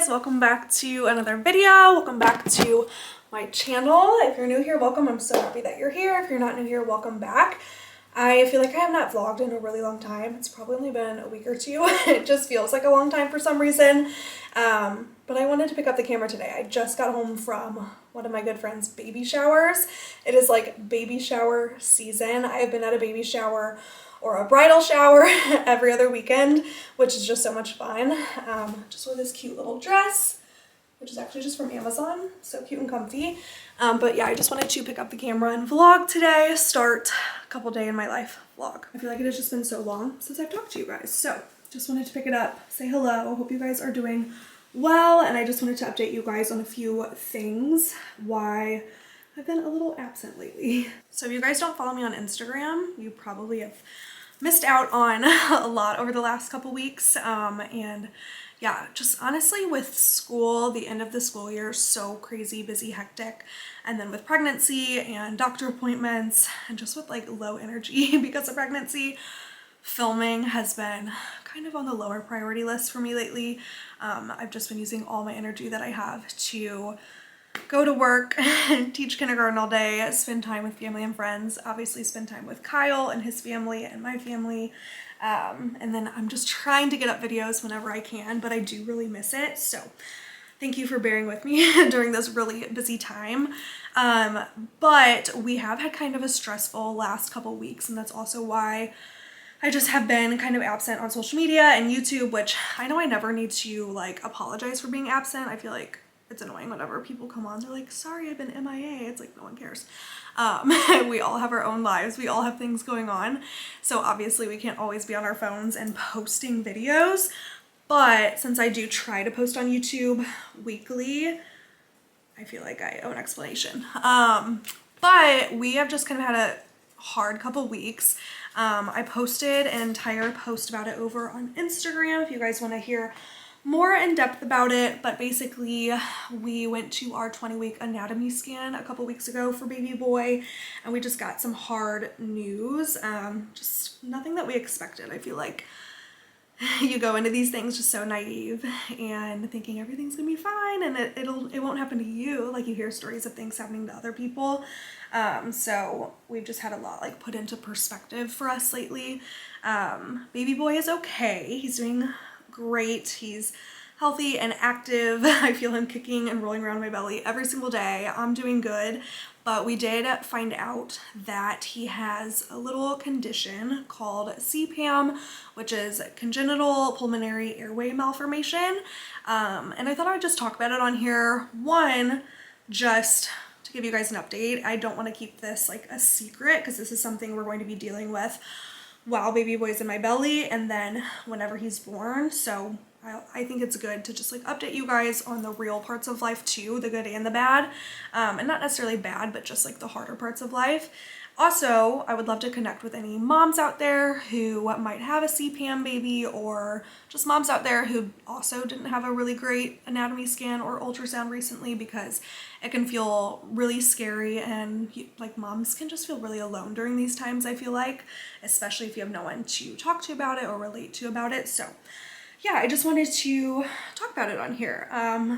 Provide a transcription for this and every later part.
guys, welcome back to another video. Welcome back to my channel. If you're new here, welcome. I'm so happy that you're here. If you're not new here, welcome back. I feel like I have not vlogged in a really long time. It's probably only been a week or two. It just feels like a long time for some reason. But I wanted to pick up the camera today. I just got home from one of my good friend's baby showers. It is like baby shower season. I have been at a baby shower or a bridal shower every other weekend, which is just so much fun. Just wore this cute little dress, which is actually just from Amazon. So cute and comfy. But yeah, I just wanted to pick up the camera and vlog today, start a couple day in my life vlog. I feel like it has just been so long since I've talked to you guys. So just wanted to pick it up, say hello. Hope you guys are doing well. And I just wanted to update you guys on a few things, why I've been a little absent lately. So if you guys don't follow me on Instagram, you probably have missed out on a lot over the last couple weeks. And yeah, just honestly with school, the end of the school year, so crazy, busy, hectic. And then with pregnancy and doctor appointments and just with like low energy because of pregnancy, filming has been kind of on the lower priority list for me lately. I've just been using all my energy that I have to go to work and teach kindergarten all day, spend time with family and friends, obviously spend time with Kyle and his family and my family. And then I'm just trying to get up videos whenever I can, but I do really miss it. So thank you for bearing with me during this really busy time. But we have had kind of a stressful last couple weeks, and that's also why I just have been kind of absent on social media and YouTube, which I know I never need to like apologize for being absent. I feel like it's annoying whenever people come on, they're like, sorry, I've been MIA. It's like, no one cares. We all have our own lives. We all have things going on. So obviously we can't always be on our phones and posting videos. But since I do try to post on YouTube weekly, I feel like I owe an explanation. But we have just kind of had a hard couple weeks. I posted an entire post about it over on Instagram if you guys want to hear more in depth about it, but basically we went to our 20-week anatomy scan a couple weeks ago for baby boy, and we just got some hard news. Just nothing that we expected. I feel like you go into these things just so naive and thinking everything's gonna be fine and it won't happen to you. Like you hear stories of things happening to other people. So we've just had a lot like put into perspective for us lately. Baby boy is okay. He's doing great. He's healthy and active. I feel him kicking and rolling around my belly every single day. I'm doing good, but we did find out that he has a little condition called CPAM, which is congenital pulmonary airway malformation. And I thought I would just talk about it on here. One, just to give you guys an update. I don't want to keep this like a secret because this is something we're going to be dealing with while baby boy's in my belly and then whenever he's born. So I think it's good to just like update you guys on the real parts of life too, the good and the bad, and not necessarily bad, but just like the harder parts of life. Also, I would love to connect with any moms out there who might have a CPAM baby, or just moms out there who also didn't have a really great anatomy scan or ultrasound recently, because it can feel really scary and like moms can just feel really alone during these times, I feel like, especially if you have no one to talk to about it or relate to about it. So yeah, I just wanted to talk about it on here.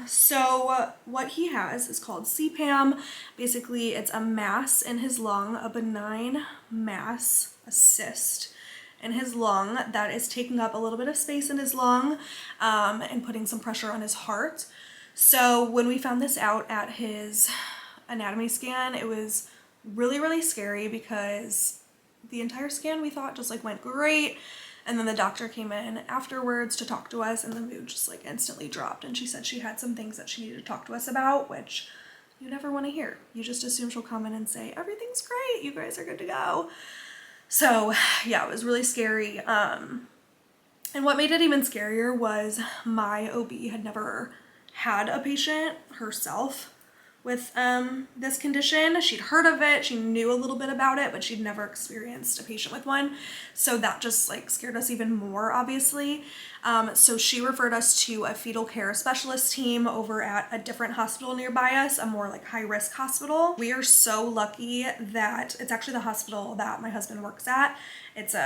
So what he has is called CPAM. Basically, it's a mass in his lung, a benign mass, a cyst in his lung that is taking up a little bit of space in his lung and putting some pressure on his heart. So when we found this out at his anatomy scan, it was really, really scary because the entire scan we thought just like went great. And then the doctor came in afterwards to talk to us and the mood just like instantly dropped. And she said she had some things that she needed to talk to us about, which you never want to hear. You just assume she'll come in and say, everything's great, you guys are good to go. So yeah, it was really scary. And what made it even scarier was my OB had never had a patient herself with this condition. She'd heard of it, she knew a little bit about it, but she'd never experienced a patient with one. So that just like scared us even more, obviously. So she referred us to a fetal care specialist team over at a different hospital nearby us, a more like high risk hospital. We are so lucky that it's actually the hospital that my husband works at. It's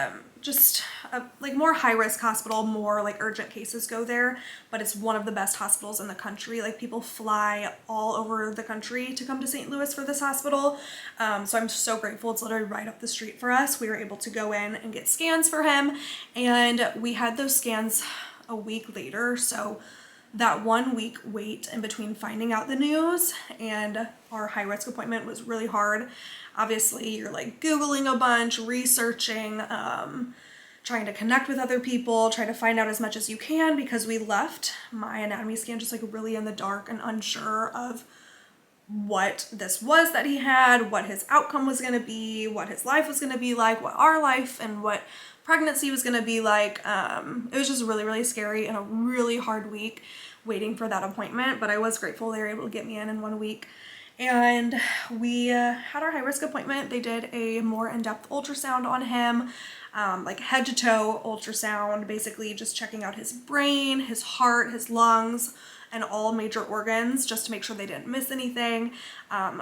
just a like more high risk hospital, more like urgent cases go there, but it's one of the best hospitals in the country. Like people fly all over the country to come to St. Louis for this hospital. So I'm so grateful. It's literally right up the street for us. We were able to go in and get scans for him, and we had those scans a week later. So that 1 week wait in between finding out the news and our high risk appointment was really hard. Obviously, you're like Googling a bunch, researching, trying to connect with other people, try to find out as much as you can, because we left my anatomy scan just like really in the dark and unsure of what this was that he had, what his outcome was going to be, what his life was going to be like, what our life and what pregnancy was going to be like. It was just really, really scary and a really hard week waiting for that appointment, but I was grateful they were able to get me in 1 week. And we had our high risk appointment. They did a more in-depth ultrasound on him, like head to toe ultrasound, basically just checking out his brain, his heart, his lungs, and all major organs just to make sure they didn't miss anything,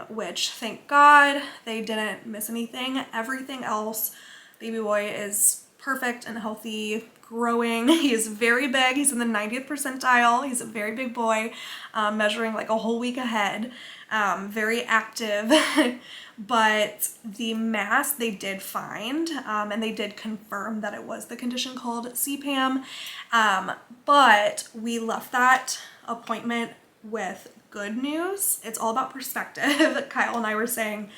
which thank God they didn't miss anything. Everything else, baby boy is perfect and healthy, growing. He is very big. He's in the 90th percentile. He's a very big boy, measuring like a whole week ahead, very active. But the mass they did find, and they did confirm that it was the condition called CPAM. But we left that appointment with good news. It's all about perspective. Kyle and I were saying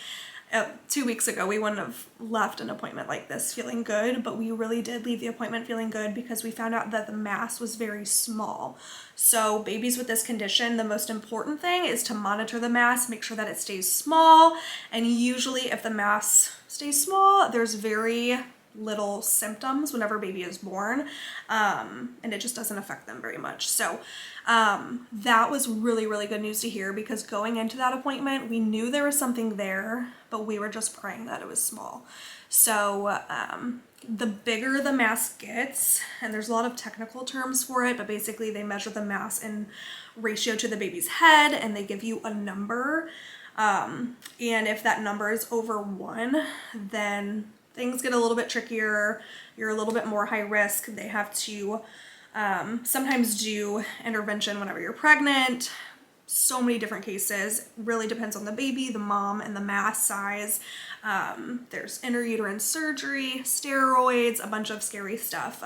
2 weeks ago we wouldn't have left an appointment like this feeling good, but we really did leave the appointment feeling good because we found out that the mass was very small. So babies with this condition, the most important thing is to monitor the mass, make sure that it stays small, and usually if the mass stays small, there's very little symptoms whenever baby is born, and it just doesn't affect them very much. So that was really, really good news to hear, because going into that appointment, we knew there was something there, but we were just praying that it was small. So the bigger the mass gets, and there's a lot of technical terms for it, but basically they measure the mass in ratio to the baby's head, and they give you a number. And if that number is over 1, then things get a little bit trickier. You're a little bit more high risk. They have to sometimes do intervention whenever you're pregnant. So many different cases. Really depends on the baby, the mom, and the mass size. There's intrauterine surgery, steroids, a bunch of scary stuff,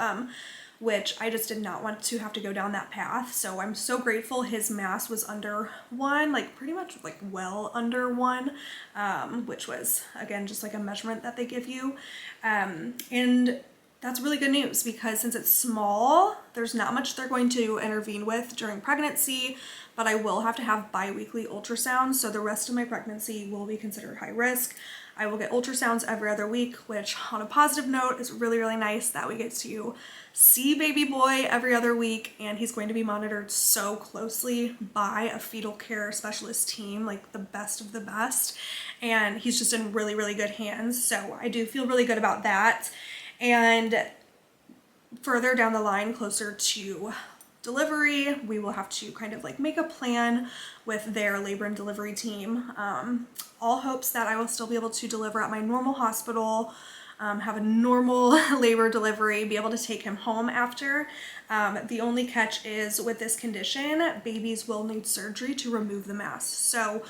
which I just did not want to have to go down that path. So I'm so grateful his mass was under 1, like pretty much like well under 1, which was again just like a measurement that they give you. And that's really good news, because since it's small, there's not much they're going to intervene with during pregnancy, but I will have to have bi-weekly ultrasounds. So the rest of my pregnancy will be considered high risk. I will get ultrasounds every other week, which on a positive note is really, really nice that we get to see baby boy every other week, and he's going to be monitored so closely by a fetal care specialist team, like the best of the best, and he's just in really, really good hands. So I do feel really good about that. And further down the line, closer to delivery, we will have to kind of like make a plan with their labor and delivery team. All hopes that I will still be able to deliver at my normal hospital, have a normal labor delivery, be able to take him home after. The only catch is with this condition, babies will need surgery to remove the mass. So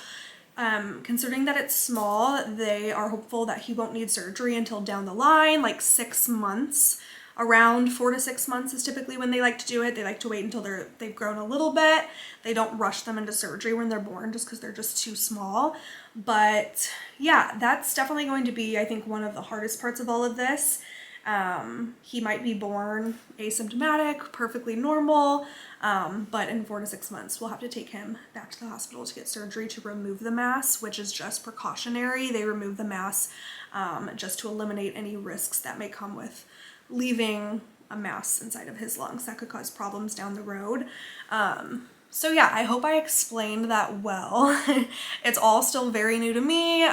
considering that it's small, they are hopeful that he won't need surgery until down the line, like 6 months. Around 4 to 6 months is typically when they like to do it. They like to wait until they've grown a little bit. They don't rush them into surgery when they're born just because they're just too small. But yeah, that's definitely going to be, I think, one of the hardest parts of all of this. He might be born asymptomatic, perfectly normal, but in 4 to 6 months, we'll have to take him back to the hospital to get surgery to remove the mass, which is just precautionary. They remove the mass just to eliminate any risks that may come with leaving a mass inside of his lungs that could cause problems down the road. So yeah, I hope I explained that well. It's all still very new to me.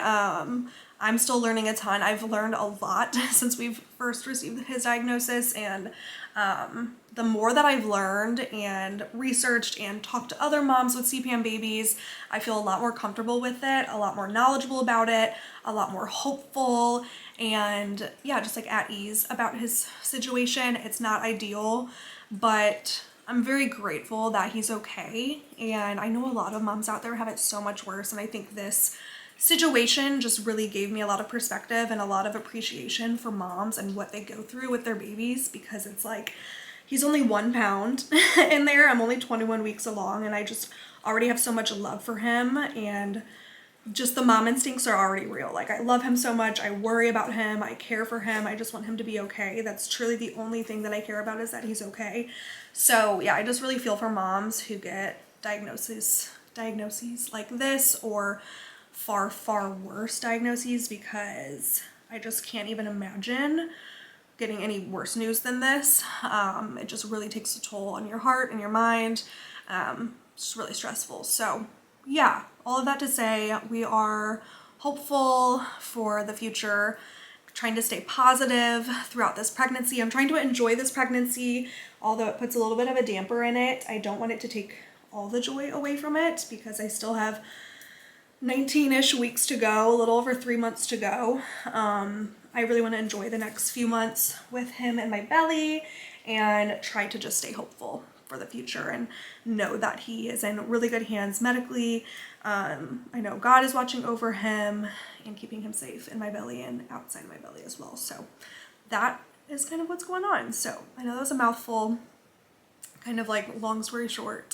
I'm still learning a ton. I've learned a lot since we've first received his diagnosis, and the more that I've learned and researched and talked to other moms with CPAM babies, I feel a lot more comfortable with it, a lot more knowledgeable about it, a lot more hopeful, and yeah, just like at ease about his situation. It's not ideal, but I'm very grateful that he's okay. And I know a lot of moms out there have it so much worse, and I think this situation just really gave me a lot of perspective and a lot of appreciation for moms and what they go through with their babies, because it's like, he's only 1 pound in there. I'm only 21 weeks along, and I just already have so much love for him, and just the mom instincts are already real. Like, I love him so much. I worry about him. I care for him. I just want him to be okay. That's truly the only thing that I care about, is that he's okay. So yeah, I just really feel for moms who get diagnoses like this, or far, far worse diagnoses, because I just can't even imagine getting any worse news than this. It just really takes a toll on your heart and your mind. It's really stressful. So yeah, all of that to say, we are hopeful for the future, trying to stay positive throughout this pregnancy. I'm trying to enjoy this pregnancy, although it puts a little bit of a damper in it. I don't want it to take all the joy away from it, because I still have 19-ish weeks to go, a little over 3 months to go. I really want to enjoy the next few months with him in my belly and try to just stay hopeful for the future and know that he is in really good hands medically. I know God is watching over him and keeping him safe in my belly and outside my belly as well. So that is kind of what's going on. So I know that was a mouthful, kind of like long story short.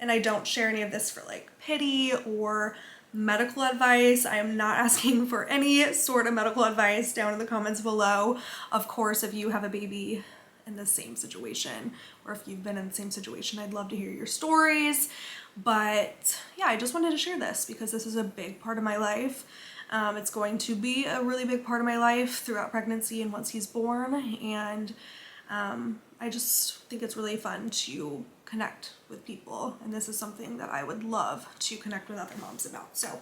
And I don't share any of this for like pity or medical advice. I am not asking for any sort of medical advice down in the comments below. Of course, if you have a baby in the same situation, or if you've been in the same situation, I'd love to hear your stories. But yeah, I just wanted to share this because this is a big part of my life. It's going to be a really big part of my life throughout pregnancy and once he's born. And I just think it's really fun to connect with people, and this is something that I would love to connect with other moms about. So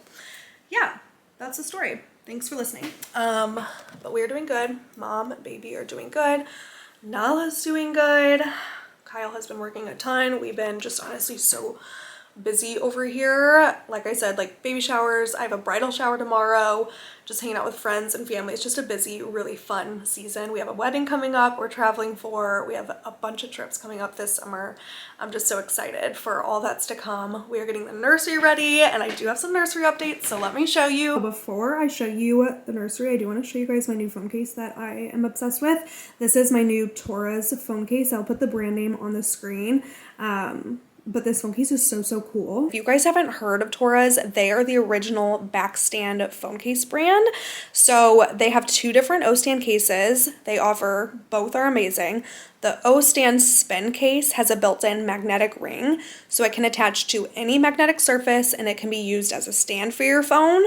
yeah, that's the story. Thanks for listening. But we're doing good. Mom and baby are doing good. Nala's doing good. Kyle has been working a ton. We've been just honestly so busy over here. Like I said, like baby showers, I have a bridal shower tomorrow, just hanging out with friends and family. It's just a busy, really fun season. We have a wedding coming up we're traveling for. We have a bunch of trips coming up this summer. I'm just so excited for all that's to come. We are getting the nursery ready, and I do have some nursery updates, so let me show you. Before I show you the nursery, I do want to show you guys my new phone case that I am obsessed with. This is my new Torres phone case. I'll put the brand name on the screen. But this phone case is so cool. If you guys haven't heard of Torres, they are the original backstand phone case brand. So they have 2 different O-stand cases. They offer, both are amazing. The O-stand spin case has a built-in magnetic ring, so it can attach to any magnetic surface, and it can be used as a stand for your phone,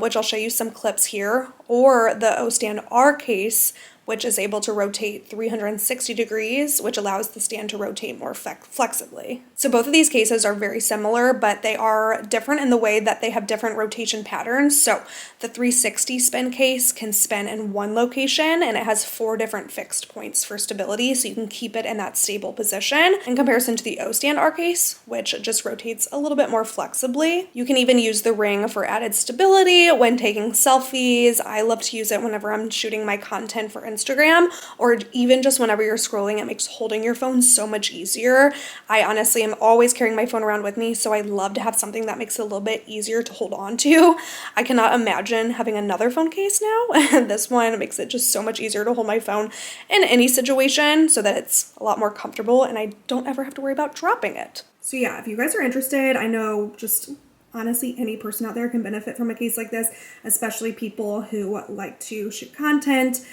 which I'll show you some clips here. Or the O-stand R case, which is able to rotate 360 degrees, which allows the stand to rotate more flexibly. So both of these cases are very similar, but they are different in the way that they have different rotation patterns. So the 360 spin case can spin in one location, and it has 4 different fixed points for stability, so you can keep it in that stable position, in comparison to the O-stand R case, which just rotates a little bit more flexibly. You can even use the ring for added stability when taking selfies. I love to use it whenever I'm shooting my content for Instagram, or even just whenever you're scrolling. It makes holding your phone so much easier. I honestly am always carrying my phone around with me, so I love to have something that makes it a little bit easier to hold on to. I cannot imagine having another phone case now. This one makes it just so much easier to hold my phone in any situation, so that it's a lot more comfortable and I don't ever have to worry about dropping it. So yeah, if you guys are interested, I know just honestly any person out there can benefit from a case like this, especially people who like to shoot content,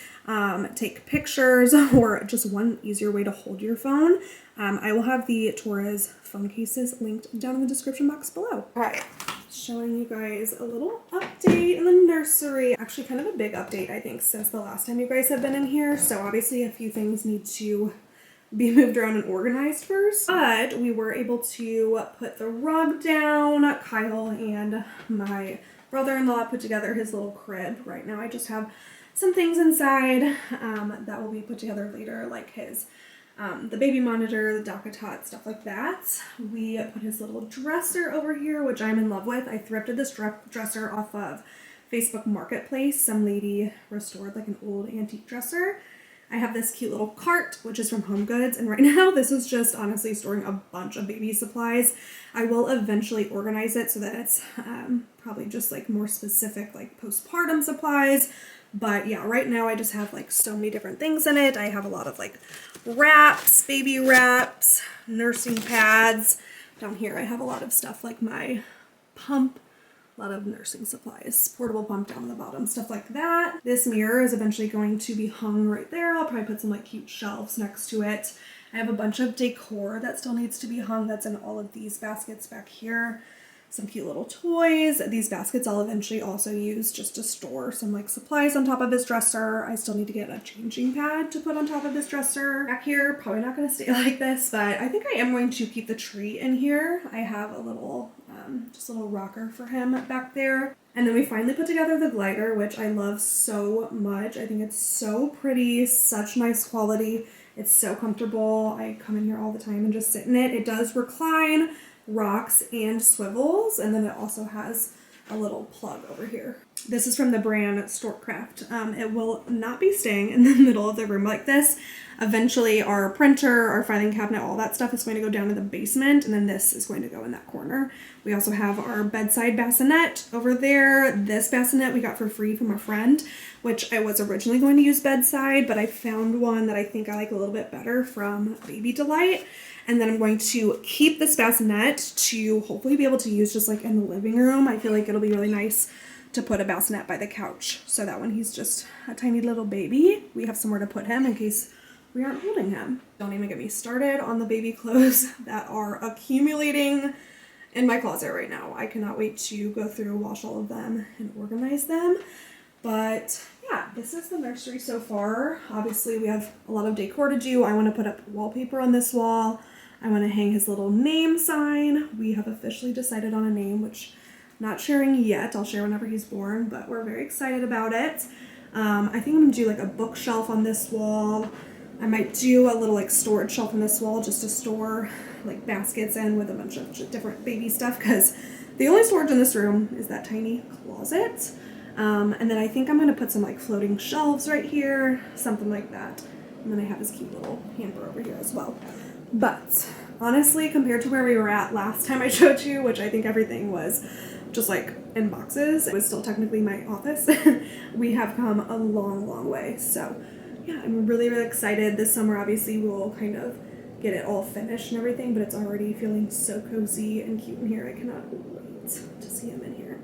take pictures, or just one easier way to hold your phone. I will have the Torres phone cases linked down in the description box below. All right, showing you guys a little update in the nursery. Actually kind of a big update, I think, since the last time you guys have been in here. So obviously a few things need to be moved around and organized first, but we were able to put the rug down. Kyle and my brother-in-law put together his little crib. Right now I just have some things inside that will be put together later, like his the baby monitor, the DockATot, stuff like that. We put his little dresser over here, which I'm in love with. I thrifted this dresser off of Facebook Marketplace. Some lady restored like an old antique dresser. I have this cute little cart, which is from Home Goods, and right now this is just honestly storing a bunch of baby supplies. I will eventually organize it so that it's probably just like more specific like postpartum supplies. But yeah, right now I just have like so many different things in it. I have a lot of like wraps, baby wraps, nursing pads. Down here I have a lot of stuff like my pump, a lot of nursing supplies, portable pump down the bottom, stuff like that. This mirror is eventually going to be hung right there. I'll probably put some like cute shelves next to it. I have a bunch of decor that still needs to be hung. That's in all of these baskets back here. Some cute little toys. These baskets I'll eventually also use just to store some like supplies on top of his dresser. I still need to get a changing pad to put on top of his dresser. Back here, probably not going to stay like this, but I think I am going to keep the tree in here. I have a little, just a little rocker for him back there. And then we finally put together the glider, which I love so much. I think it's so pretty, such nice quality. It's so comfortable. I come in here all the time and just sit in it. It does recline, rocks, and swivels, and then it also has a little plug over here. This is from the brand Storkcraft. It will not be staying in the middle of the room like this. Eventually our printer, our filing cabinet, all that stuff is going to go down in the basement, and then this is going to go in that corner. We also have our bedside bassinet over there. This bassinet we got for free from a friend, which I was originally going to use bedside, but I found one that I think I like a little bit better from Baby Delight. And then I'm going to keep this bassinet to hopefully be able to use just like in the living room. I feel like it'll be really nice to put a bassinet by the couch so that when he's just a tiny little baby, we have somewhere to put him in case we aren't holding him. Don't even get me started on the baby clothes that are accumulating in my closet right now. I cannot wait to go through, wash all of them, and organize them. But yeah, this is the nursery so far. Obviously, we have a lot of decor to do. I want to put up wallpaper on this wall. I want to hang his little name sign. We have officially decided on a name, which I'm not sharing yet. I'll share whenever he's born, but we're very excited about it. I think I'm going to do like a bookshelf on this wall. I might do a little like storage shelf on this wall just to store like baskets in with a bunch of different baby stuff, because the only storage in this room is that tiny closet. And then I think I'm going to put some like floating shelves right here, something like that. And then I have this cute little hamper over here as well. But honestly, compared to where we were at last time I showed you, which I think everything was just like in boxes, it was still technically my office, we have come a long, long way. So yeah, I'm really, really excited. This summer, obviously, we'll kind of get it all finished and everything, but it's already feeling so cozy and cute in here. I cannot wait to see him in here.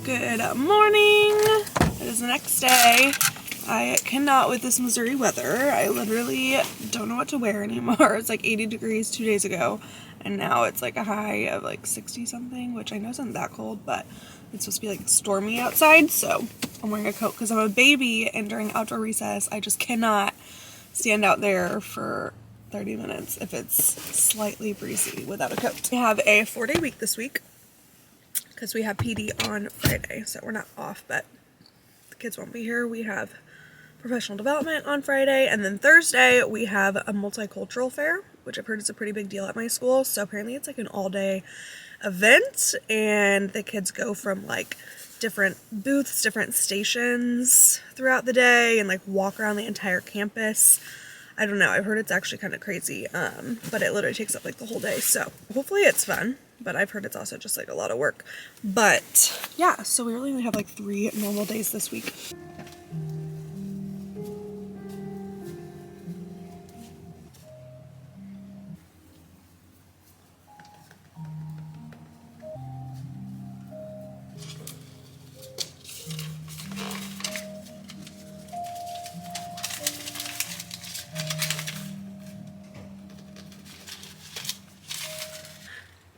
Good morning. It is the next day. I cannot with this Missouri weather. I literally don't know what to wear anymore. It's like 80 degrees 2 days ago, and now it's like a high of like 60 something, which I know isn't that cold, but it's supposed to be like stormy outside, so I'm wearing a coat because I'm a baby, and during outdoor recess, I just cannot stand out there for 30 minutes if it's slightly breezy without a coat. We have a 4-day week this week because we have PD on Friday, so we're not off, but the kids won't be here. We have professional development on Friday, and then Thursday we have a multicultural fair, which I've heard is a pretty big deal at my school. So apparently it's like an all-day event, and the kids go from like different booths, different stations throughout the day, and like walk around the entire campus. I don't know, I've heard it's actually kind of crazy, but it literally takes up like the whole day, so hopefully it's fun. But I've heard it's also just like a lot of work. But yeah, so we really only have like 3 normal days this week.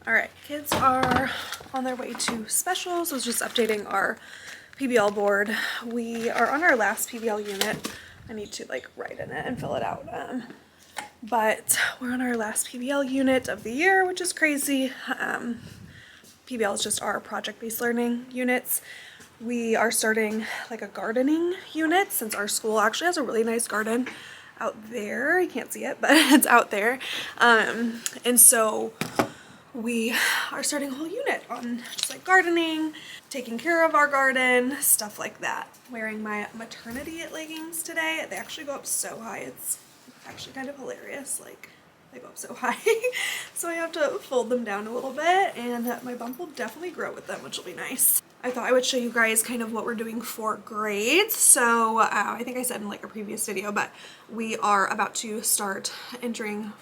Alright, kids are on their way to specials. I was just updating our PBL board. We are on our last PBL unit. I need to like write in it and fill it out. But we're on our last PBL unit of the year, which is crazy. PBL is just our project-based learning units. We are starting like a gardening unit since our school actually has a really nice garden out there. You can't see it, but it's out there. And so we are starting a whole unit on just like gardening, taking care of our garden, stuff like that. Wearing my maternity leggings today. They actually go up so high. It's actually kind of hilarious. Like they go up so high. So I have to fold them down a little bit, and my bump will definitely grow with them, which will be nice. I thought I would show you guys kind of what we're doing for grades. So I think I said in like a previous video, but we are about to start entering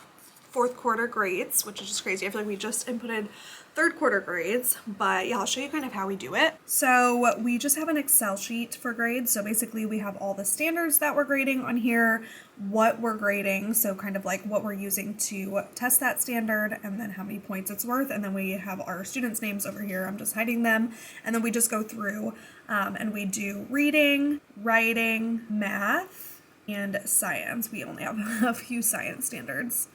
4th quarter grades, which is just crazy. I feel like we just inputted 3rd quarter grades, but yeah, I'll show you kind of how we do it. So we just have an Excel sheet for grades. So basically we have all the standards that we're grading on here, what we're grading, so kind of like what we're using to test that standard, and then how many points it's worth. And then we have our students' names over here. I'm just hiding them. And then we just go through and we do reading, writing, math, and science. We only have a few science standards.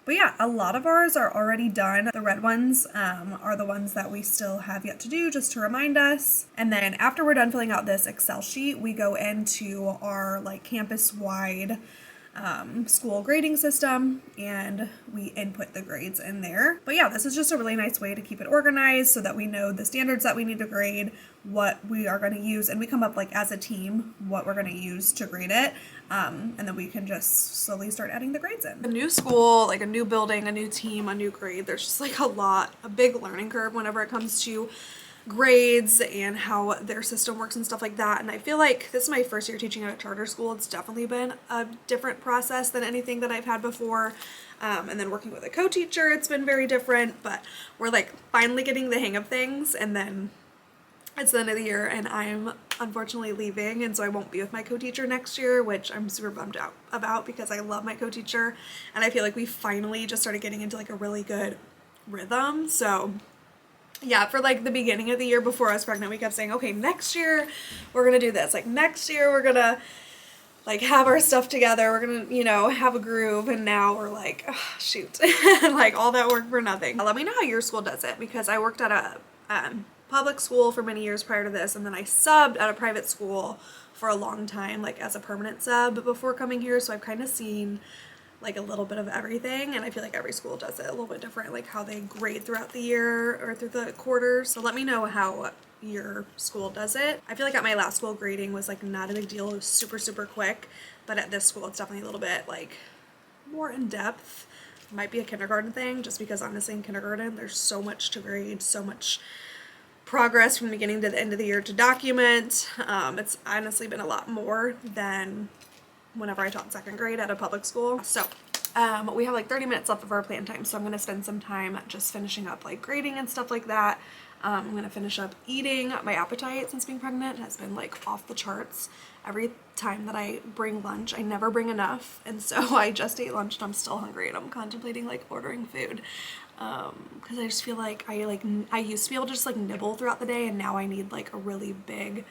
But yeah, a lot of ours are already done. The red ones are the ones that we still have yet to do, just to remind us. And then after we're done filling out this Excel sheet, we go into our like campus-wide school grading system, and we input the grades in there. But yeah, this is just a really nice way to keep it organized so that we know the standards that we need to grade, what we are going to use, and we come up like as a team what we're going to use to grade it, and then we can just slowly start adding the grades in. A new school, like a new building, a new team, a new grade, there's just like a big learning curve whenever it comes to grades and how their system works and stuff like that. And I feel like this is my first year teaching at a charter school. It's definitely been a different process than anything that I've had before. And then working with a co-teacher, it's been very different, but we're like finally getting the hang of things. And then it's the end of the year and I'm unfortunately leaving, and so I won't be with my co-teacher next year, which I'm super bummed out about because I love my co-teacher and I feel like we finally just started getting into like a really good rhythm. So yeah, for like the beginning of the year before I was pregnant, we kept saying, okay, next year we're gonna do this. Like next year we're gonna like have our stuff together. We're gonna, you know, have a groove. And now we're like, oh, shoot, like all that work for nothing. Let me know how your school does it, because I worked at a public school for many years prior to this, and then I subbed at a private school for a long time, like as a permanent sub before coming here. So I've kind of seen like a little bit of everything, and I feel like every school does it a little bit different, like how they grade throughout the year or through the quarters. So let me know how your school does it. I feel like at my last school grading was like not a big deal. It was super quick, but at this school it's definitely a little bit like more in depth. It might be a kindergarten thing, just because honestly in kindergarten there's so much to grade, so much progress from the beginning to the end of the year to document. It's honestly been a lot more than whenever I taught 2nd grade at a public school. So we have like 30 minutes left of our plan time, so I'm going to spend some time just finishing up like grading and stuff like that. I'm gonna finish up eating. My appetite since being pregnant has been like off the charts. Every time that I bring lunch, I never bring enough, and so I just ate lunch and I'm still hungry and I'm contemplating like ordering food, because I just feel like I used to be able to just like nibble throughout the day, and now I need like a really big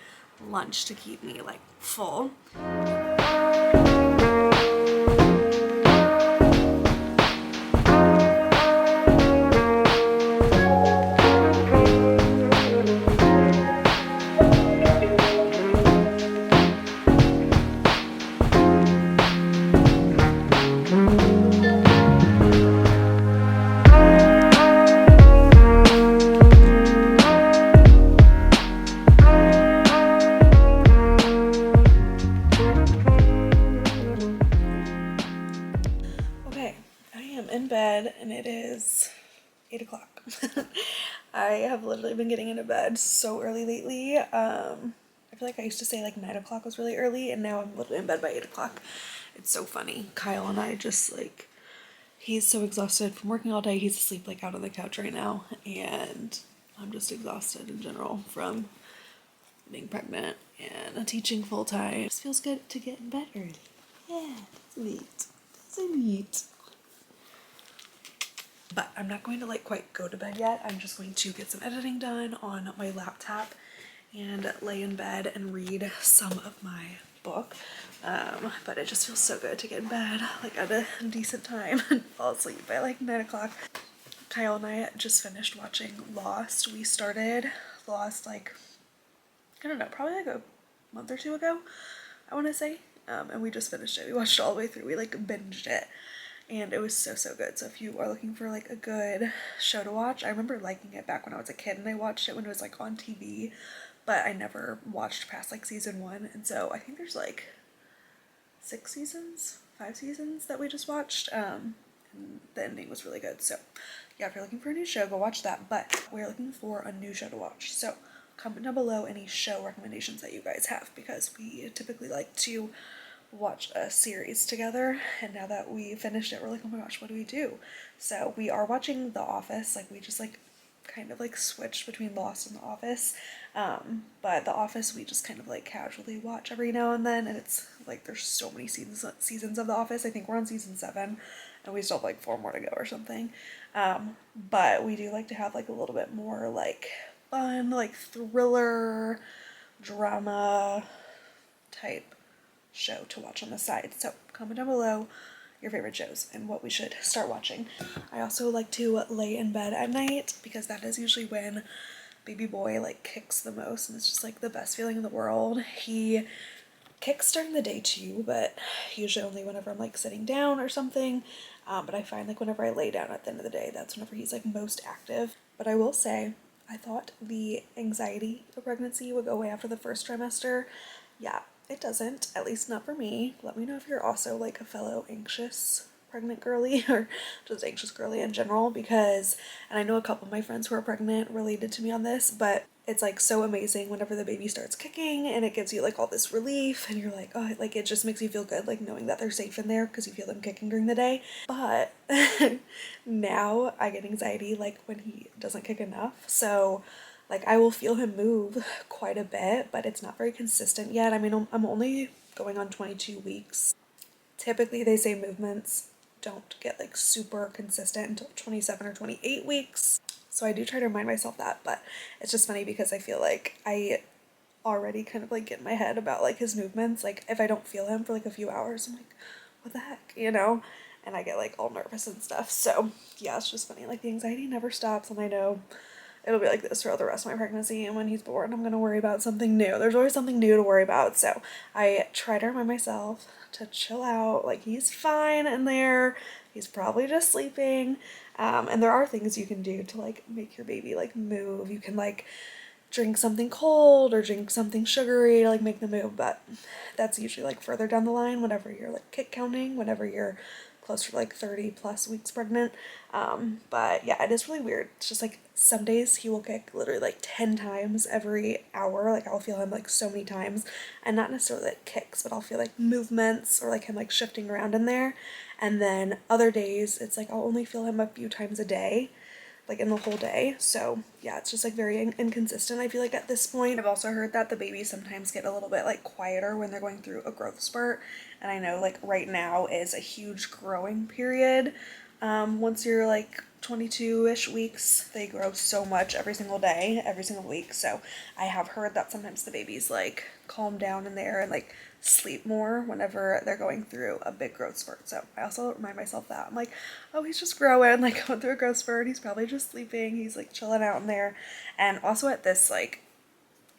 lunch to keep me like full. And it is 8 o'clock. I have literally been getting into bed so early lately. I feel like I used to say like 9 o'clock was really early, and now I'm literally in bed by 8 o'clock. It's so funny. Kyle and I just like, he's so exhausted from working all day. He's asleep like out on the couch right now, and I'm just exhausted in general from being pregnant and teaching full time. It just feels good to get in bed early. Yeah, that's neat. That's neat. But I'm not going to like quite go to bed yet. I'm just going to get some editing done on my laptop and lay in bed and read some of my book. But it just feels so good to get in bed like at a decent time and fall asleep by like 9 o'clock. Kyle and I just finished watching Lost. We started Lost like, I don't know, probably like a month or two ago, I want to say. And we just finished it. We watched it all the way through. We like binged it. And it was so good. So if you are looking for like a good show to watch, I remember liking it back when I was a kid and I watched it when it was like on TV, but I never watched past like season 1. And so I think there's like 5 seasons that we just watched. And the ending was really good. So yeah, if you're looking for a new show, go watch that. But we're looking for a new show to watch. So comment down below any show recommendations that you guys have, because we typically like to watch a series together, and now that we finished it, we're like, oh my gosh, what do we do? So we are watching The Office. Like we just like kind of like switched between Lost and The Office, but The Office we just kind of like casually watch every now and then, and it's like there's so many seasons of The Office. I think we're on season 7 and we still have like 4 more to go or something, but we do like to have like a little bit more like fun, like thriller drama type show to watch on the side. So comment down below your favorite shows and what we should start watching. I also like to lay in bed at night because that is usually when baby boy like kicks the most, and it's just like the best feeling in the world. He kicks during the day too, but usually only whenever I'm like sitting down or something. But I find like whenever I lay down at the end of the day, that's whenever he's like most active. But I will say, I thought the anxiety of pregnancy would go away after the first trimester. Yeah, it doesn't, at least not for me. Let me know if you're also like a fellow anxious pregnant girly or just anxious girly in general, because, and I know a couple of my friends who are pregnant related to me on this, but it's like so amazing whenever the baby starts kicking and it gives you like all this relief and you're like, oh, like it just makes you feel good, like knowing that they're safe in there because you feel them kicking during the day. But now I get anxiety like when he doesn't kick enough. So like I will feel him move quite a bit, but it's not very consistent yet. I mean, I'm only going on 22 weeks. Typically they say movements don't get like super consistent until 27 or 28 weeks. So I do try to remind myself that, but it's just funny because I feel like I already kind of like get in my head about like his movements. Like if I don't feel him for like a few hours, I'm like, what the heck, you know? And I get like all nervous and stuff. So yeah, it's just funny. Like the anxiety never stops, and I know it'll be like this throughout the rest of my pregnancy, and when he's born, I'm gonna worry about something new. There's always something new to worry about, so I try to remind myself to chill out. Like he's fine in there. He's probably just sleeping. And there are things you can do to like make your baby like move. You can like drink something cold or drink something sugary to like make them move, but that's usually like further down the line whenever you're like kick counting, whenever you're closer to like 30 plus weeks pregnant. But yeah, it is really weird. It's just like some days he will kick literally like 10 times every hour. Like I'll feel him like so many times, and not necessarily like kicks, but I'll feel like movements or like him like shifting around in there. And then other days it's like I'll only feel him a few times a day. like in the whole day. So yeah, it's just like very inconsistent, I feel like, at this point. I've also heard that the babies sometimes get a little bit like quieter when they're going through a growth spurt, and I know like right now is a huge growing period. Once you're like 22-ish weeks, they grow so much every single day, every single week. So I have heard that sometimes the babies like calm down in there and like sleep more whenever they're going through a big growth spurt. So I also remind myself that I'm like, oh, he's just growing, like going through a growth spurt, he's probably just sleeping, he's like chilling out in there. And also at this like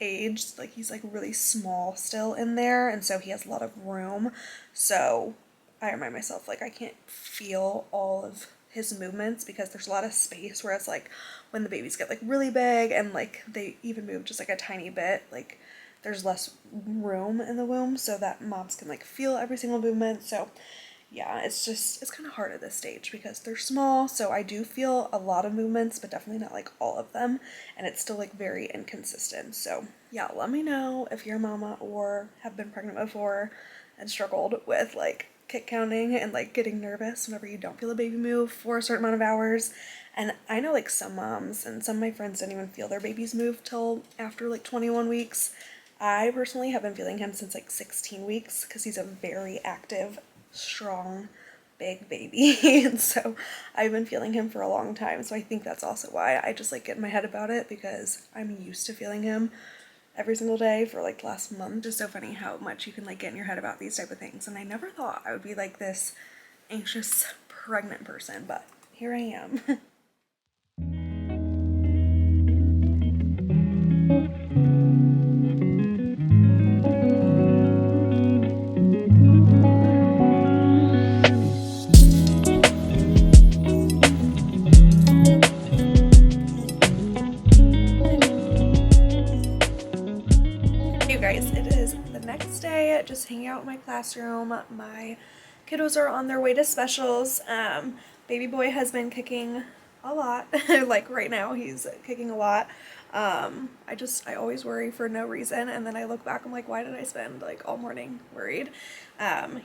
age, like he's like really small still in there, and so he has a lot of room. So I remind myself like I can't feel all of his movements because there's a lot of space, whereas like when the babies get like really big and like they even move just like a tiny bit, like there's less room in the womb so that moms can like feel every single movement. So yeah, it's kind of hard at this stage because they're small, so I do feel a lot of movements, but definitely not like all of them, and it's still like very inconsistent. So yeah, let me know if you're a mama or have been pregnant before and struggled with like kick counting and like getting nervous whenever you don't feel a baby move for a certain amount of hours. And I know like some moms and some of my friends didn't even feel their babies move till after like 21 weeks. I personally have been feeling him since like 16 weeks because he's a very active, strong, big baby. And so I've been feeling him for a long time. So I think that's also why I just like get in my head about it, because I'm used to feeling him every single day for like the last month. It's so funny how much you can like get in your head about these type of things. And I never thought I would be like this anxious pregnant person, but here I am. Guys, it is the next day, just hanging out in my classroom. My kiddos are on their way to specials. Baby boy has been kicking a lot. Like right now he's kicking a lot. I always worry for no reason, and then I look back, I'm like, why did I spend like all morning worried?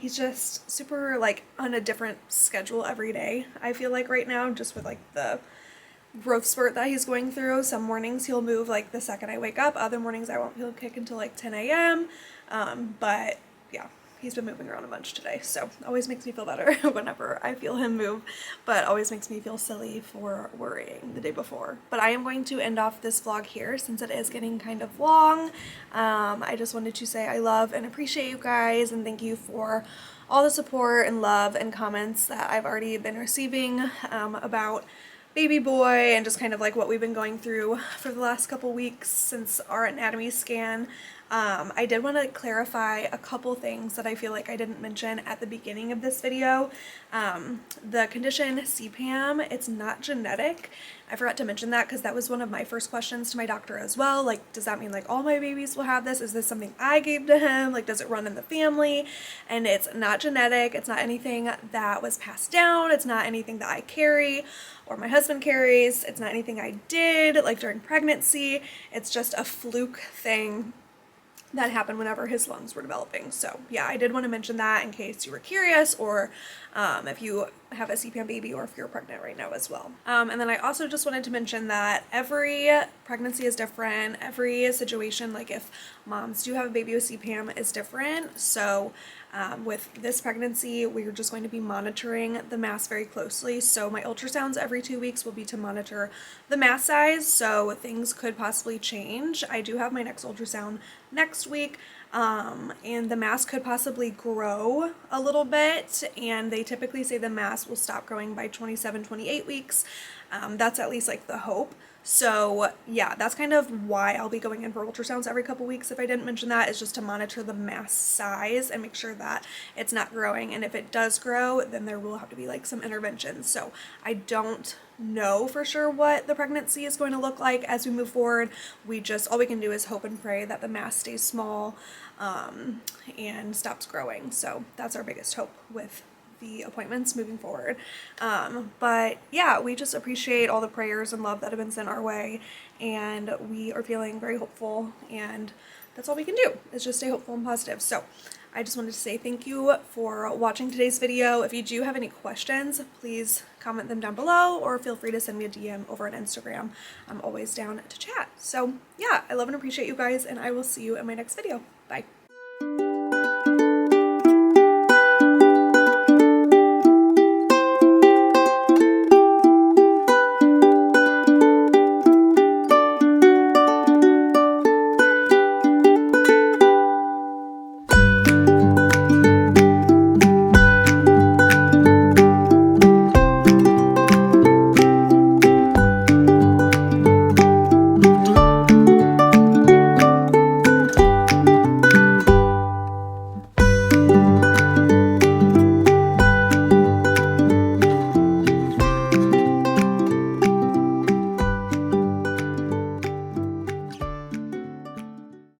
He's just super like on a different schedule every day, I feel like right now, just with like the growth spurt that he's going through. Some mornings he'll move like the second I wake up, other mornings I won't feel kick until like 10 a.m. But yeah, he's been moving around a bunch today, so always makes me feel better whenever I feel him move, but always makes me feel silly for worrying the day before. But I am going to end off this vlog here since it is getting kind of long. I just wanted to say I love and appreciate you guys, and thank you for all the support and love and comments that I've already been receiving about baby boy and just kind of like what we've been going through for the last couple weeks since our anatomy scan. I did want to clarify a couple things that I feel like I didn't mention at the beginning of this video. The condition CPAM, it's not genetic. I forgot to mention that because that was one of my first questions to my doctor as well. Like, does that mean like all my babies will have this? Is this something I gave to him? Like, does it run in the family? And it's not genetic. It's not anything that was passed down. It's not anything that I carry or my husband carries. It's not anything I did like during pregnancy. It's just a fluke thing that happened whenever his lungs were developing. So yeah, I did want to mention that in case you were curious, or if you have a CPAM baby, or if you're pregnant right now as well. And then I also just wanted to mention that every pregnancy is different. Every situation, like if moms do have a baby with CPAM, is different. So with this pregnancy, we're just going to be monitoring the mass very closely. So my ultrasounds every 2 weeks will be to monitor the mass size. So things could possibly change. I do have my next ultrasound next week. And the mass could possibly grow a little bit, and they typically say the mass will stop growing by 27, 28 weeks. That's at least like the hope. So yeah, that's kind of why I'll be going in for ultrasounds every couple weeks. If I didn't mention that, is just to monitor the mass size and make sure that it's not growing. And if it does grow, then there will have to be like some interventions. So I don't know for sure what the pregnancy is going to look like as we move forward. All we can do is hope and pray that the mass stays small and stops growing. So that's our biggest hope with the appointments moving forward. But yeah, we just appreciate all the prayers and love that have been sent our way, and we are feeling very hopeful and that's all we can do, is just stay hopeful and positive. So I just wanted to say thank you for watching today's video. If you do have any questions, please comment them down below, or feel free to send me a DM over on Instagram. I'm always down to chat. So yeah, I love and appreciate you guys, and I will see you in my next video. Bye.